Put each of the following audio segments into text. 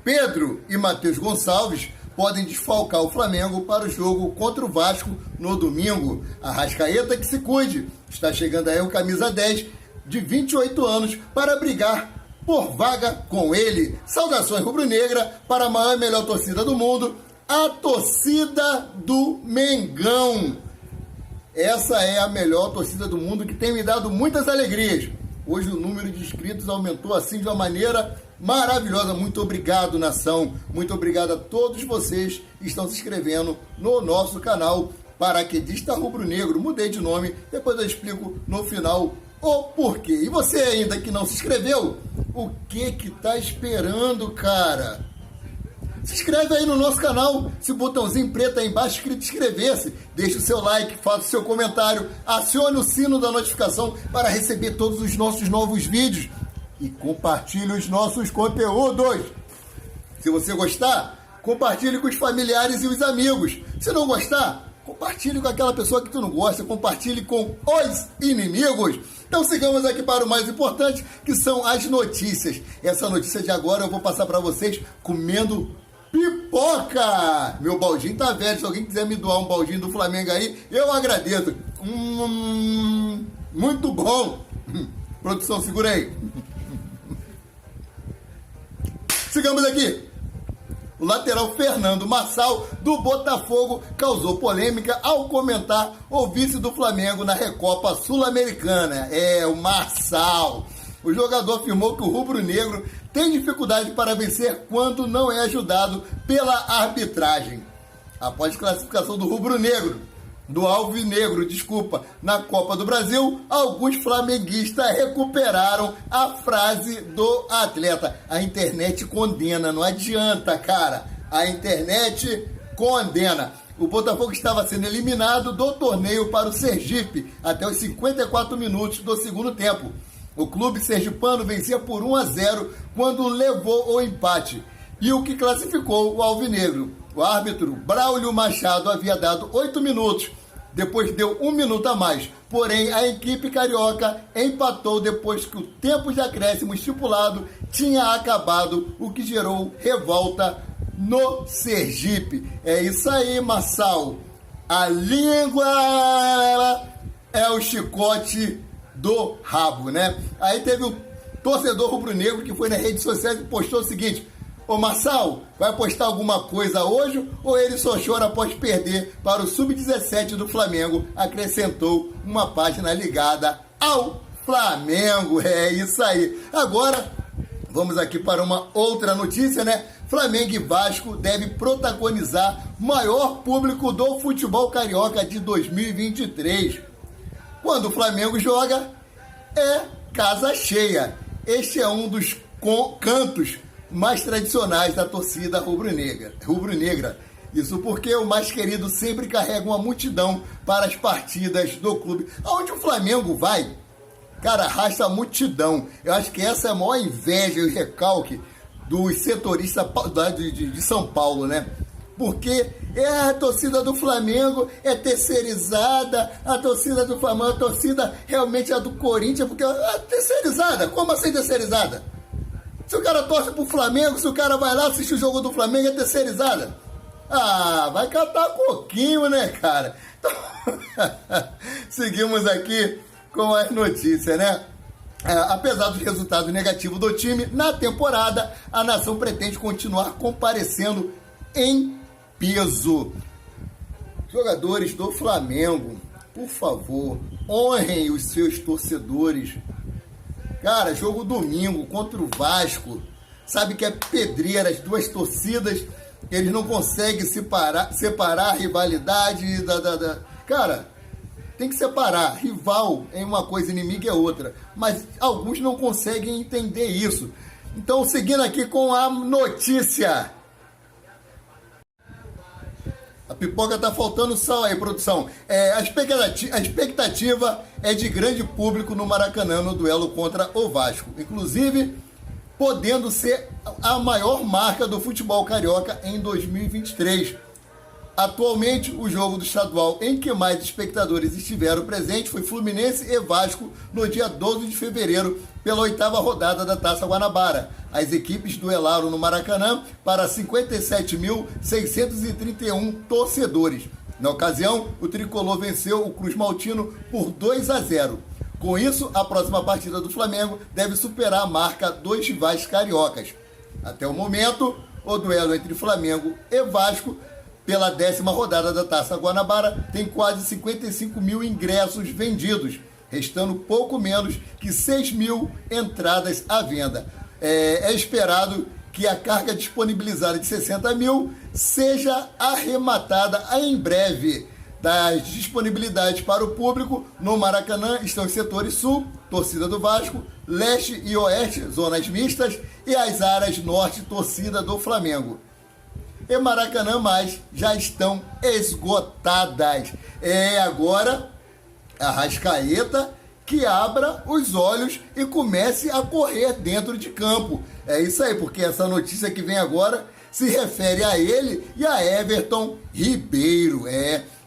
Pedro e Matheus Gonçalves podem desfalcar o Flamengo para o jogo contra o Vasco no domingo. Arrascaeta que se cuide. Está chegando aí o camisa 10 de 28 anos para brigar por vaga com ele. Saudações rubro-negra para a maior e melhor torcida do mundo, a torcida do Mengão. Essa é a melhor torcida do mundo que tem me dado muitas alegrias. Hoje o número de inscritos aumentou assim de uma maneira maravilhosa. Muito obrigado, nação. Muito obrigado a todos vocês que estão se inscrevendo no nosso canal Paraquedista Rubro-Negro. Mudei de nome, depois eu explico no final o porquê. E você ainda que não se inscreveu, o que tá esperando, cara? Se inscreve aí no nosso canal, esse botãozinho preto aí embaixo escrito inscrever-se, deixe o seu like, faça o seu comentário, acione o sino da notificação para receber todos os nossos novos vídeos e compartilhe os nossos conteúdos. Se você gostar, compartilhe com os familiares e os amigos. Se não gostar, compartilhe com aquela pessoa que tu não gosta, compartilhe com os inimigos. Então sigamos aqui para o mais importante, que são as notícias. Essa notícia de agora eu vou passar para vocês comendo pipoca! Meu baldinho tá velho, se alguém quiser me doar um baldinho do Flamengo aí, eu agradeço. Muito bom! Produção, segura aí. Sigamos aqui. O lateral Fernando Marçal, do Botafogo, causou polêmica ao comentar o vice do Flamengo na Recopa Sul-Americana. O Marçal. O jogador afirmou que o rubro-negro tem dificuldade para vencer quando não é ajudado pela arbitragem. Após classificação do rubro-negro, do alvinegro, na Copa do Brasil, alguns flamenguistas recuperaram a frase do atleta. A internet condena, não adianta, cara. A internet condena. O Botafogo estava sendo eliminado do torneio para o Sergipe até os 54 minutos do segundo tempo. O clube sergipano vencia por 1-0 quando levou o empate. E o que classificou o alvinegro? O árbitro Braulio Machado havia dado 8 minutos, depois deu 1 minuto a mais. Porém, a equipe carioca empatou depois que o tempo de acréscimo estipulado tinha acabado, o que gerou revolta no Sergipe. É isso aí, Marçal. A língua é o chicote do rabo, né? Aí teve o torcedor rubro-negro que foi nas redes sociais e postou o seguinte: ô Marçal, vai postar alguma coisa hoje ou ele só chora após perder para o Sub-17 do Flamengo? Acrescentou uma página ligada ao Flamengo. É isso aí. Agora, vamos aqui para uma outra notícia, né? Flamengo e Vasco devem protagonizar o maior público do futebol carioca de 2023. Quando o Flamengo joga, é casa cheia. Este é um dos cantos mais tradicionais da torcida rubro-negra. Isso porque o mais querido sempre carrega uma multidão para as partidas do clube. Aonde o Flamengo vai, cara, arrasta a multidão. Eu acho que essa é a maior inveja e recalque dos setoristas de São Paulo, né? Porque a torcida do Flamengo é terceirizada, a torcida do Flamengo, a torcida realmente é do Corinthians, porque é terceirizada. Como assim terceirizada? Se o cara torce pro Flamengo, se o cara vai lá assistir o jogo do Flamengo, é terceirizada. Ah, vai catar coquinho, né, cara? Então, seguimos aqui com as notícias, né? Apesar dos resultados negativos do time na temporada, a nação pretende continuar comparecendo em peso. Jogadores do Flamengo, por favor, honrem os seus torcedores. Cara, jogo domingo contra o Vasco, sabe que é pedreira, as duas torcidas, eles não conseguem separar a rivalidade Cara, tem que separar. Rival é uma coisa, inimigo é outra. Mas alguns não conseguem entender isso. Então, seguindo aqui com a notícia. A pipoca tá faltando sal aí, produção. A expectativa é de grande público no Maracanã no duelo contra o Vasco. Inclusive, podendo ser a maior marca do futebol carioca em 2023. Atualmente, o jogo do estadual em que mais espectadores estiveram presentes foi Fluminense e Vasco no dia 12 de fevereiro, pela 8ª rodada da Taça Guanabara. As equipes duelaram no Maracanã para 57.631 torcedores. Na ocasião, o tricolor venceu o Cruz Maltino por 2-0. Com isso, a próxima partida do Flamengo deve superar a marca dos rivais cariocas. Até o momento, o duelo entre Flamengo e Vasco pela 10ª rodada da Taça Guanabara tem quase 55 mil ingressos vendidos, restando pouco menos que 6 mil entradas à venda. É esperado que a carga disponibilizada de 60 mil seja arrematada em breve. Das disponibilidades para o público, no Maracanã estão os setores sul, torcida do Vasco, leste e oeste, zonas mistas, e as áreas norte, torcida do Flamengo. E Maracanã mais já estão esgotadas. Agora Arrascaeta que abra os olhos e comece a correr dentro de campo. É isso aí, porque essa notícia que vem agora se refere a ele e a Everton Ribeiro.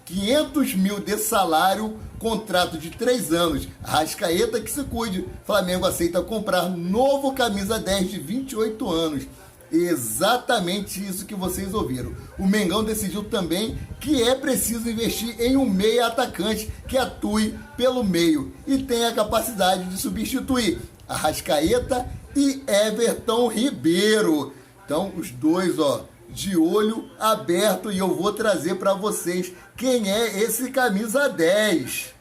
500 mil de salário, contrato de 3 anos. Arrascaeta que se cuide. Flamengo aceita comprar novo camisa 10 de 28 anos. Exatamente isso que vocês ouviram. O Mengão decidiu também que é preciso investir em um meia atacante que atue pelo meio e tenha a capacidade de substituir Arrascaeta e Everton Ribeiro. Então, os dois, de olho aberto, e eu vou trazer para vocês quem é esse camisa 10.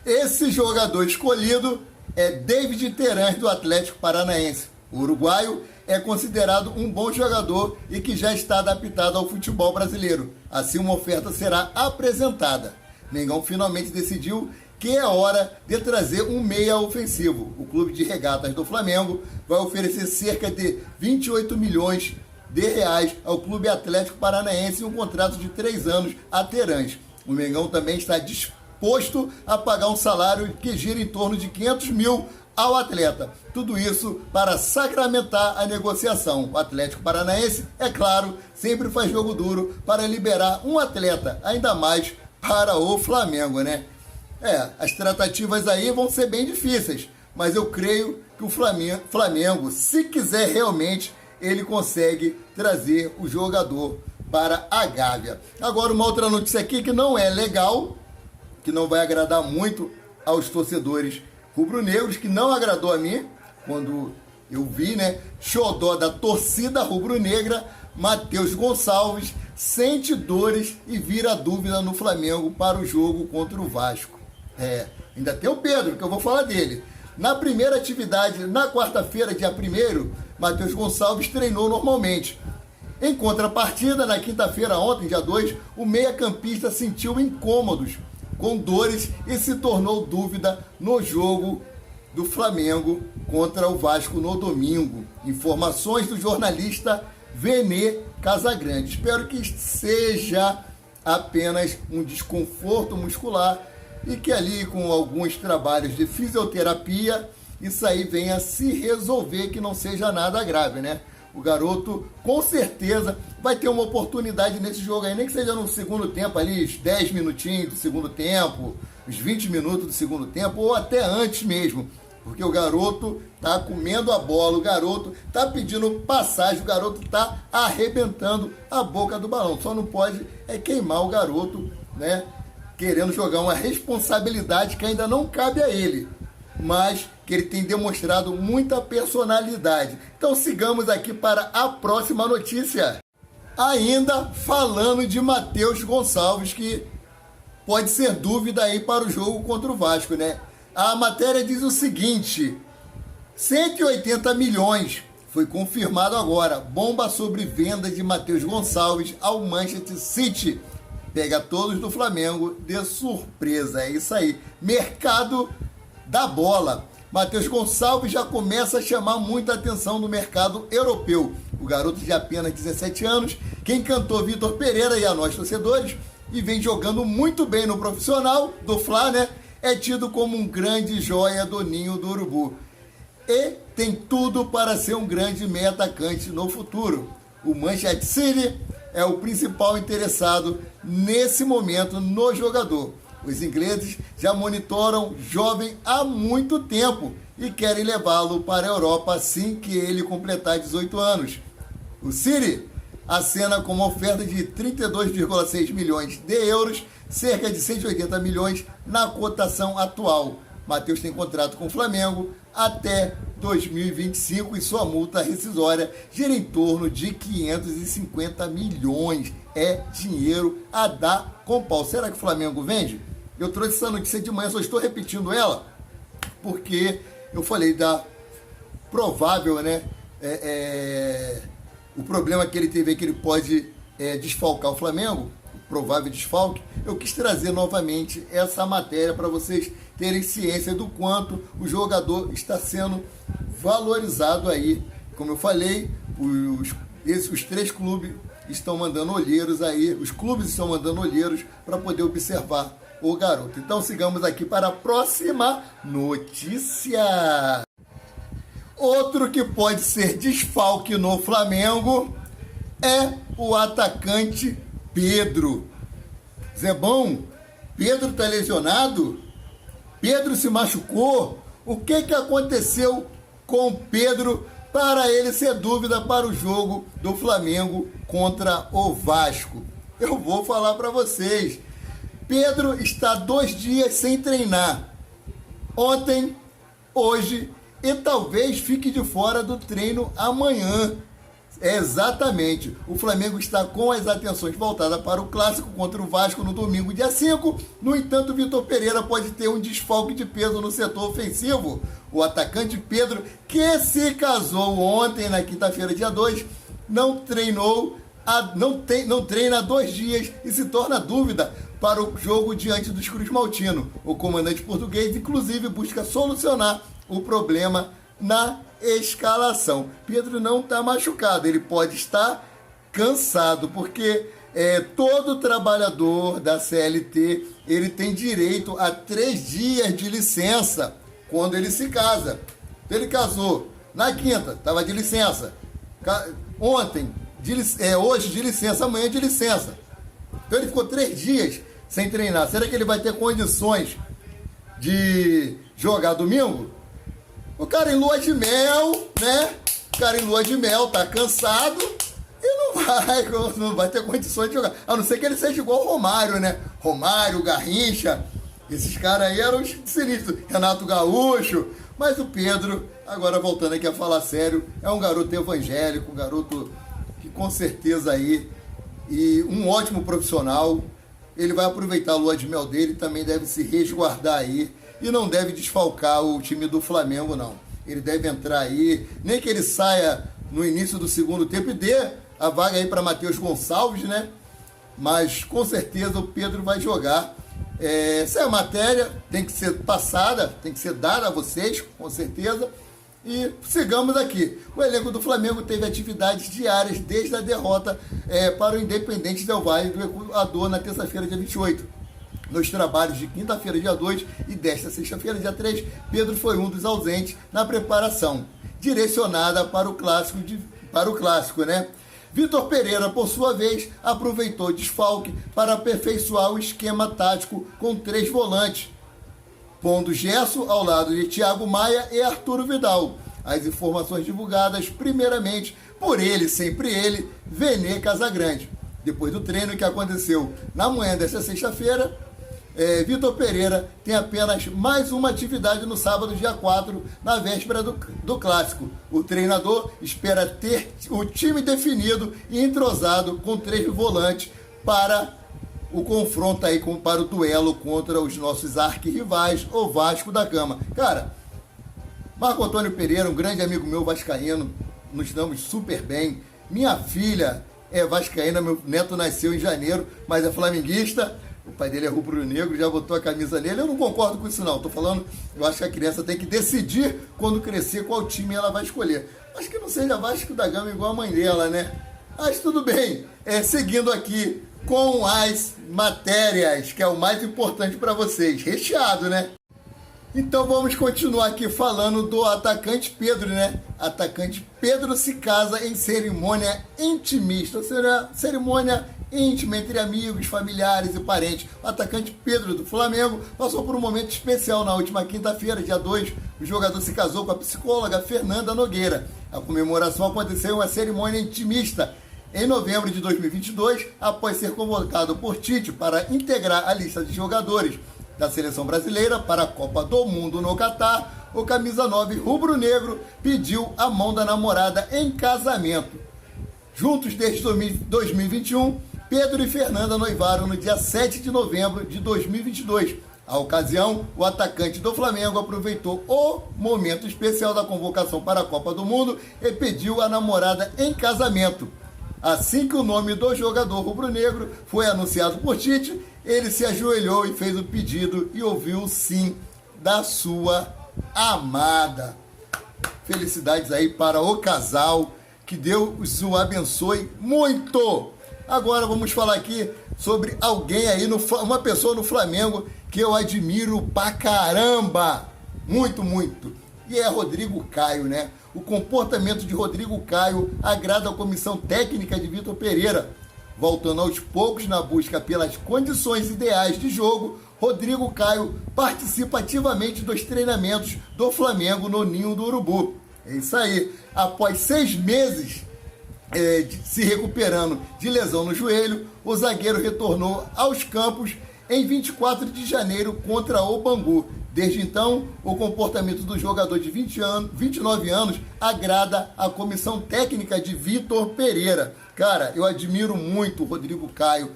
Esse jogador escolhido é David Terans, do Atlético Paranaense. O uruguaio é considerado um bom jogador e que já está adaptado ao futebol brasileiro. Assim, uma oferta será apresentada. Mengão finalmente decidiu que é hora de trazer um meia ofensivo. O Clube de Regatas do Flamengo vai oferecer cerca de 28 milhões de reais ao Clube Atlético Paranaense em um contrato de 3 anos a Terans. O Mengão também está disposto a pagar um salário que gira em torno de 500 mil ao atleta. Tudo isso para sacramentar a negociação. O Atlético Paranaense, é claro, sempre faz jogo duro para liberar um atleta, ainda mais para o Flamengo, né? As tratativas aí vão ser bem difíceis, mas eu creio que o Flamengo, se quiser realmente, ele consegue trazer o jogador para a Gávea. Agora, uma outra notícia aqui que não é legal, que não vai agradar muito aos torcedores rubro-negros, que não agradou a mim quando eu vi, xodó da torcida rubro-negra, Matheus Gonçalves sente dores e vira dúvida no Flamengo para o jogo contra o Vasco. Ainda tem o Pedro, que eu vou falar dele. Na primeira atividade, na quarta-feira, dia 1º, Matheus Gonçalves treinou normalmente. Em contrapartida, na quinta-feira, ontem, dia 2, o meia-campista sentiu incômodos com dores e se tornou dúvida no jogo do Flamengo contra o Vasco no domingo. Informações do jornalista Vene Casagrande. Espero que seja apenas um desconforto muscular e que ali, com alguns trabalhos de fisioterapia, isso aí venha se resolver, que não seja nada grave, O garoto, com certeza, vai ter uma oportunidade nesse jogo aí, nem que seja no segundo tempo ali, os 10 minutinhos do segundo tempo, os 20 minutos do segundo tempo, ou até antes mesmo, porque o garoto tá comendo a bola, o garoto tá pedindo passagem, o garoto tá arrebentando a boca do balão. Só não pode queimar o garoto, querendo jogar uma responsabilidade que ainda não cabe a ele, mas que ele tem demonstrado muita personalidade. Então sigamos aqui para a próxima notícia. Ainda falando de Matheus Gonçalves, que pode ser dúvida aí para o jogo contra o Vasco, A matéria diz o seguinte: 180 milhões, foi confirmado agora, bomba sobre venda de Matheus Gonçalves ao Manchester City. Pega todos do Flamengo de surpresa, é isso aí. Mercado da bola. Matheus Gonçalves já começa a chamar muita atenção no mercado europeu. O garoto de apenas 17 anos, que encantou Vitor Pereira e a nós torcedores, e vem jogando muito bem no profissional do Fla, é tido como um grande joia do ninho do urubu. E tem tudo para ser um grande meia atacante no futuro. O Manchester City é o principal interessado nesse momento no jogador. Os ingleses já monitoram jovem há muito tempo e querem levá-lo para a Europa assim que ele completar 18 anos. O City acena com uma oferta de 32,6 milhões de euros, cerca de 180 milhões na cotação atual. Matheus tem contrato com o Flamengo até 2025 e sua multa rescisória gira em torno de 550 milhões. É dinheiro a dar com pau. Será que o Flamengo vende? Eu trouxe essa notícia de manhã, só estou repetindo ela, porque eu falei da provável, né? O problema que ele teve é que ele pode desfalcar o Flamengo, provável desfalque. Eu quis trazer novamente essa matéria para vocês terem ciência do quanto o jogador está sendo valorizado aí. Como eu falei, os três clubes estão mandando olheiros aí, os clubes estão mandando olheiros para poder observar o garoto. Então sigamos aqui para a próxima notícia. Outro que pode ser desfalque no Flamengo é o atacante Pedro. Zebão, Pedro está lesionado? Pedro se machucou? O que aconteceu com Pedro para ele ser dúvida para o jogo do Flamengo contra o Vasco? Eu vou falar para vocês. Pedro está 2 dias sem treinar. Ontem, hoje e talvez fique de fora do treino amanhã. Exatamente. O Flamengo está com as atenções voltadas para o clássico contra o Vasco no domingo, dia 5. No entanto, Vitor Pereira pode ter um desfalque de peso no setor ofensivo. O atacante Pedro, que se casou ontem, na quinta-feira, dia 2, não treina há 2 dias e se torna dúvida para o jogo diante dos Cruz Maltino. O comandante português, inclusive, busca solucionar o problema na escalação. Pedro não está machucado, ele pode estar cansado, porque todo trabalhador da CLT ele tem direito a 3 dias de licença quando ele se casa. Ele casou na quinta, estava de licença. Ontem, hoje de licença, amanhã de licença. Então ele ficou 3 dias sem treinar. Será que ele vai ter condições de jogar domingo? O cara em lua de mel, né? O cara em lua de mel, tá cansado e não vai ter condições de jogar. A não ser que ele seja igual o Romário, né? Romário, Garrincha, esses caras aí eram sinistros. Renato Gaúcho. Mas o Pedro, agora voltando aqui a falar sério, é um garoto evangélico, um garoto que com certeza aí, e um ótimo profissional. Ele vai aproveitar a lua de mel dele, também deve se resguardar aí. E não deve desfalcar o time do Flamengo, não. Ele deve entrar aí, nem que ele saia no início do segundo tempo e dê a vaga aí para Matheus Gonçalves, né? Mas com certeza o Pedro vai jogar. Essa é a matéria, tem que ser passada, tem que ser dada a vocês, com certeza. E sigamos aqui. O elenco do Flamengo teve atividades diárias desde a derrota para o Independente Del Valle do Equador na terça-feira, dia 28. Nos trabalhos de quinta-feira, dia 2 e desta sexta-feira, dia 3, Pedro foi um dos ausentes na preparação, direcionada para o clássico, né? Vitor Pereira, por sua vez, aproveitou o desfalque para aperfeiçoar o esquema tático com 3 volantes, pondo Gerson ao lado de Thiago Maia e Arturo Vidal. As informações divulgadas primeiramente por ele, sempre ele, Vene Casagrande. Depois do treino que aconteceu na manhã desta sexta-feira, Vitor Pereira tem apenas mais uma atividade no sábado, dia 4, na véspera do clássico. O treinador espera ter o time definido e entrosado com 3 volantes para o confronto aí, para o duelo contra os nossos arquirrivais, o Vasco da Gama. Cara, Marco Antônio Pereira, um grande amigo meu vascaíno, nos damos super bem. Minha filha é vascaína, meu neto nasceu em janeiro, mas é flamenguista. O pai dele é rubro-negro, já botou a camisa nele. Eu não concordo com isso, não. Tô falando, eu acho que a criança tem que decidir, quando crescer, qual time ela vai escolher. Acho que não seja Vasco da Gama igual a mãe dela, né? Mas tudo bem. Seguindo aqui com as matérias, que é o mais importante para vocês. Recheado, né? Então vamos continuar aqui falando do atacante Pedro, né? Atacante Pedro se casa em cerimônia intimista, ou seja, cerimônia íntima entre amigos, familiares e parentes. O atacante Pedro do Flamengo passou por um momento especial na última quinta-feira, dia 2. O jogador se casou com a psicóloga Fernanda Nogueira. A comemoração aconteceu em uma cerimônia intimista em novembro de 2022, após ser convocado por Tite para integrar a lista de jogadores da seleção brasileira para a Copa do Mundo no Catar. O camisa 9 rubro-negro pediu a mão da namorada em casamento. Juntos desde 2021, Pedro e Fernanda noivaram no dia 7 de novembro de 2022. A ocasião, o atacante do Flamengo aproveitou o momento especial da convocação para a Copa do Mundo e pediu a namorada em casamento. Assim que o nome do jogador rubro-negro foi anunciado por Tite, ele se ajoelhou e fez o pedido e ouviu o sim da sua amada. Felicidades aí para o casal, que Deus o abençoe muito. Agora vamos falar aqui sobre alguém aí, uma pessoa no Flamengo que eu admiro pra caramba, muito, muito. E é Rodrigo Caio, né? O comportamento de Rodrigo Caio agrada a comissão técnica de Vitor Pereira. Voltando aos poucos na busca pelas condições ideais de jogo, Rodrigo Caio participa ativamente dos treinamentos do Flamengo no Ninho do Urubu. É isso aí. Após 6 meses se recuperando de lesão no joelho, o zagueiro retornou aos campos em 24 de janeiro contra o Bangu. Desde então, o comportamento do jogador de 29 anos agrada a comissão técnica de Vitor Pereira. Cara, eu admiro muito o Rodrigo Caio.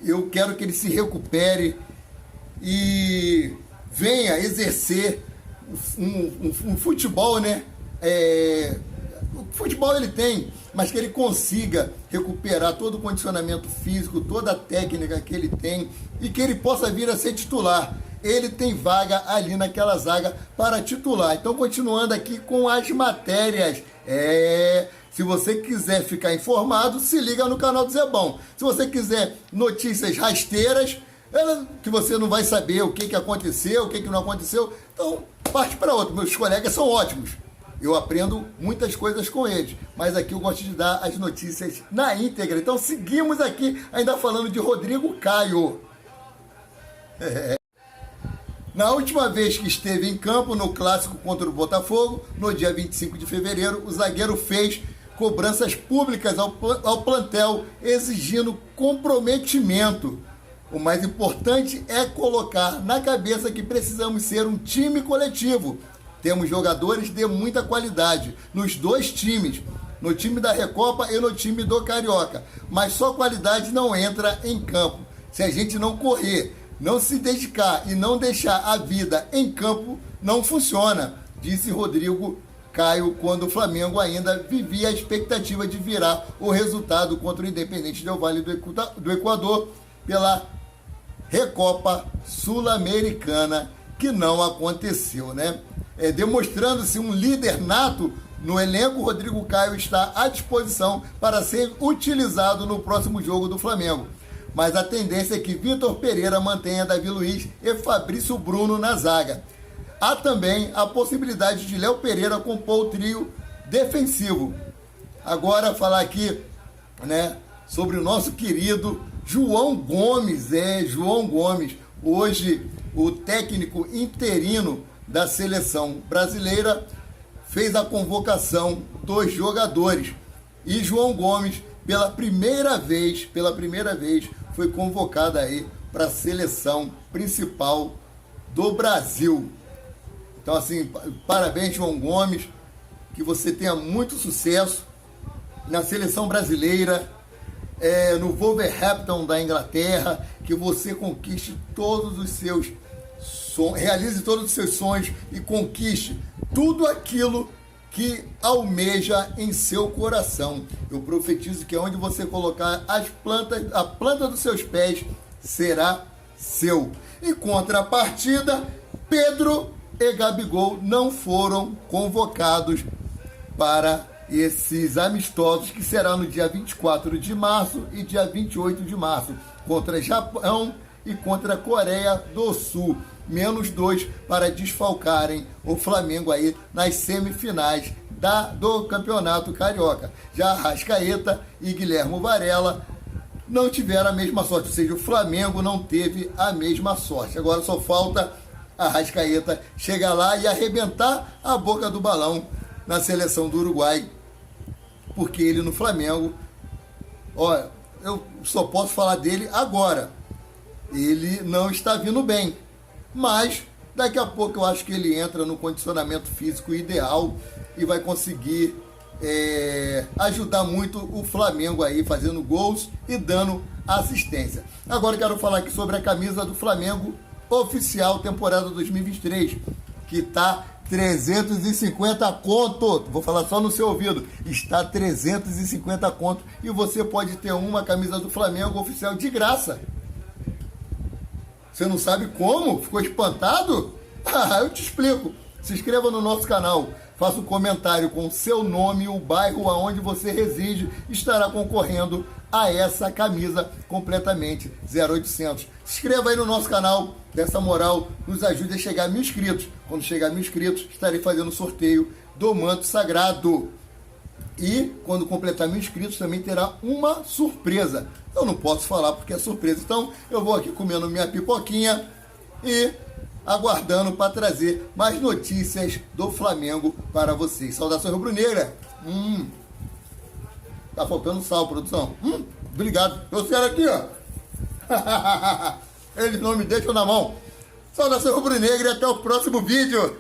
Eu quero que ele se recupere e venha exercer um futebol, né? O futebol ele tem, mas que ele consiga recuperar todo o condicionamento físico, toda a técnica que ele tem e que ele possa vir a ser titular. Ele tem vaga ali naquela zaga para titular. Então, continuando aqui com as matérias. Se você quiser ficar informado, se liga no canal do Zé Bom. Se você quiser notícias rasteiras, que você não vai saber o que aconteceu, o que não aconteceu, então parte para outro. Meus colegas são ótimos. Eu aprendo muitas coisas com eles, mas aqui eu gosto de dar as notícias na íntegra. Então seguimos aqui ainda falando de Rodrigo Caio. Na última vez que esteve em campo no clássico contra o Botafogo, no dia 25 de fevereiro, o zagueiro fez cobranças públicas ao plantel, exigindo comprometimento. O mais importante é colocar na cabeça que precisamos ser um time coletivo. Temos jogadores de muita qualidade nos dois times, no time da Recopa e no time do Carioca. Mas só qualidade não entra em campo. Se a gente não correr, não se dedicar e não deixar a vida em campo, não funciona, disse Rodrigo Caio, quando o Flamengo ainda vivia a expectativa de virar o resultado contra o Independente Del Valle do Equador pela Recopa Sul-Americana, que não aconteceu, né? Demonstrando-se um líder nato no elenco, Rodrigo Caio está à disposição para ser utilizado no próximo jogo do Flamengo. Mas a tendência é que Vitor Pereira mantenha Davi Luiz e Fabrício Bruno na zaga. Há também a possibilidade de Léo Pereira compor o trio defensivo. Agora falar aqui, né, sobre o nosso querido João Gomes. João Gomes, hoje o técnico interino da seleção brasileira, fez a convocação dos jogadores. E João Gomes, pela primeira vez, foi convocado aí para a seleção principal do Brasil. Então, assim, parabéns, João Gomes, que você tenha muito sucesso na seleção brasileira, no Wolverhampton da Inglaterra, que você conquiste todos os seus sonhos, realize todos os seus sonhos e conquiste tudo aquilo que almeja em seu coração. Eu profetizo que onde você colocar a planta dos seus pés será seu. Em contrapartida, Pedro e Gabigol não foram convocados para esses amistosos, que será no dia 24 de março e dia 28 de março, contra Japão e contra a Coreia do Sul. menos 2 para desfalcarem o Flamengo aí nas semifinais do Campeonato Carioca. Já Arrascaeta e Guilherme Varela não tiveram a mesma sorte, ou seja, o Flamengo não teve a mesma sorte. Agora só falta a Arrascaeta chegar lá e arrebentar a boca do balão na seleção do Uruguai, porque ele no Flamengo, olha, eu só posso falar dele agora, ele não está vindo bem, mas daqui a pouco eu acho que ele entra no condicionamento físico ideal e vai conseguir ajudar muito o Flamengo aí, fazendo gols e dando assistência. Agora eu quero falar aqui sobre a camisa do Flamengo oficial temporada 2023, que está 350 conto. Vou falar só no seu ouvido. Está 350 conto e você pode ter uma camisa do Flamengo oficial de graça. Você não sabe como? Ficou espantado? Ah, eu te explico. Se inscreva no nosso canal. Faça um comentário com o seu nome e o bairro aonde você reside. Estará concorrendo a essa camisa completamente 0800. Se inscreva aí no nosso canal. Dessa moral, nos ajude a chegar a 1.000 inscritos. Quando chegar a 1.000 inscritos, estarei fazendo o sorteio do manto sagrado. E quando completar 1.000 inscritos, também terá uma surpresa. Eu não posso falar porque é surpresa. Então, eu vou aqui comendo minha pipoquinha e aguardando para trazer mais notícias do Flamengo para vocês. Saudações rubro-negra. Tá faltando sal, produção. Obrigado. Trouxeram aqui, ó. Eles não me deixam na mão. Saudações rubro-negra e até o próximo vídeo.